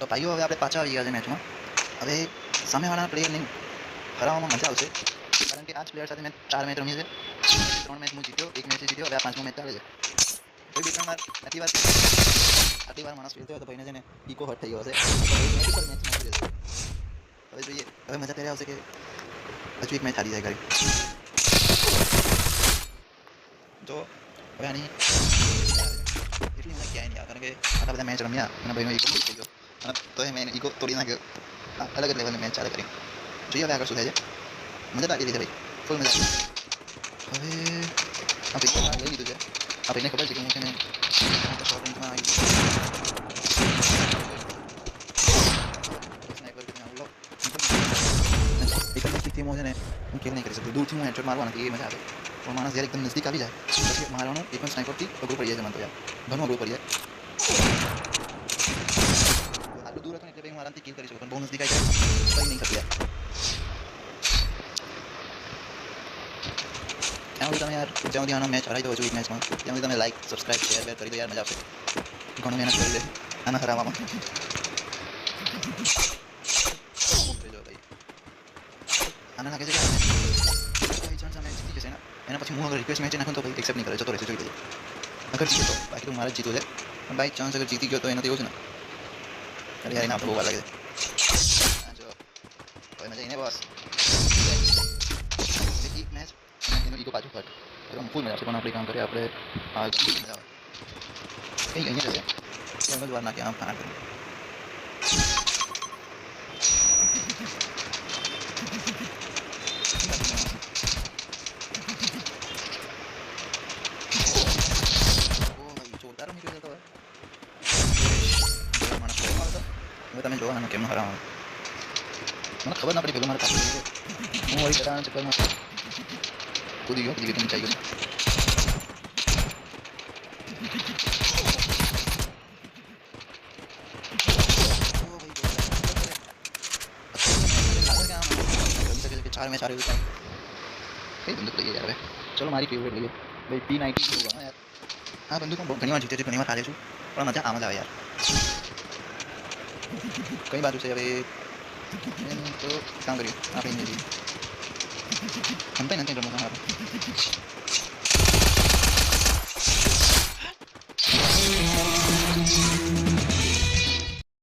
તો ભાઈઓ હવે આપણે પાછા આવી ગયા છે મેચમાં. હવે સામેવાળા પ્લેયરને હરાવવામાં મજા આવશે, કારણ કે આ જ પ્લેયર સાથે મેં 4 મેચ રમી છે. 3 મેચ હું જીત્યો, 1 મેચ જીત્યો, હવે આ 5મો મેચ ચાલે છે. ભાઈ 2-3 વાર આટલી વાર માણસ ફેલ થયો તો ભાઈને છે ને ઈકો હર્ટ થઈ ગયો હશે. હવે જોઈએ, હવે મજા ત્યારે આવશે કે હજુ એક મેચ હારી જાય કરી. તો હવે આની એટલી મને ક્યાંય નહીં આવે, કારણ કે આટલા બધા મેચ રમ્યા અને ભાઈનો ઈકો થઈ ગયો, અને તો મેં ઈકો તોડી નાખ્યો. અલગ જ લેવલની મેચ ચાલે કરી. જોઈએ હવે આગળ શું થાય છે. મજા લાગી રહી છે ભાઈ, ફૂલ મજા આવી. હવે આ પિક્ચર લઈ લીધું છે. આ ભાઈને ખબર છે કે હું છે ને શોર્ટ રેન્જમાં આવી સ્નાઈપર કરીને આવું લો એક જ સ્ટિકથી હું છે ને હું કેમ નહીં કરી શકતો. દૂરથી હું હેડશોટ મારવા નથી, એ મજા આવે. પણ માણસ જ્યારે એકદમ નજીક આવી જાય પછી મારવાનું એ પણ સ્નાઈપરથી અઘરું પડી જાય છે. મને તો યાર ઘણું અઘરું પડી જાય. આટલું દૂર હતું એટલે ભાઈ હું આરામથી કિલ કરી શકું, પણ બહુ નજીક આવી જાય કંઈ નહીં થતું યાર. ત્યાં સુધી તમે યાર જ્યાં સુધી આનો મેચ હરાવી દો હજુ એક મેચમાં, ત્યાં સુધી તમે લાઈક સબસ્ક્રાઈબ શેર વેર કરી દો યાર, મજા આવશે. ઘણું મહેનત કરી દે આના હરાવવામાં. ભાઈ આને લાગે છે કે ભાઈ જણ સામે જીતી જશે ને, એના પછી હું અગર રિક્વેસ્ટ મેચ નાખું તો ભાઈ એક્સેપ્ટ નહીં કરે, જતો રહેશે. જોઈ લેજે અગર જીતે તો, બાકી તો મારે જ જીતો છે. પણ બાય ચાન્સ અગર જીતી ગયો તો એનાથી એવું છે ને, અરે યાર એને આપણે બહુ વાર લાગે છે. જો હવે મજા આવીને બસ એક મેચ એનો ઈગો પાછું ફટ એમાં ફૂલ મજા આવશે. પણ આપણે કામ કરીએ, આપણે આ મજા આવે કંઈ અહીંયા જશે ત્યાં જ વાર નાખીએ આમ ફાટ કરી. જોરદાર નીકળી જતો માણસ હવે તમે જોવા આનો કેમનો હરાવવાનો. મને ખબર ના પડી પેલું મારે કાપી દીધું. હું વળી ચડાવવાના ચક્કરમાં કૂદી ગયો નીચાઈ ગયો. ચાર મેચ હાર્યું છે. કઈ બંદૂક લઈએ યાર હવે, ચલો મારી ફેવરેટ લઈએ ભાઈ P90 હોगा યાર. આ બંદૂક હું ઘણી વાર જીતે છે, ઘણી વાર હારે છું, પણ મજા આમ જ આવે યાર. કઈ બાજુ છે હવે તો કામ કર્યું આપણે કંઈ નથી રમતા આપણે.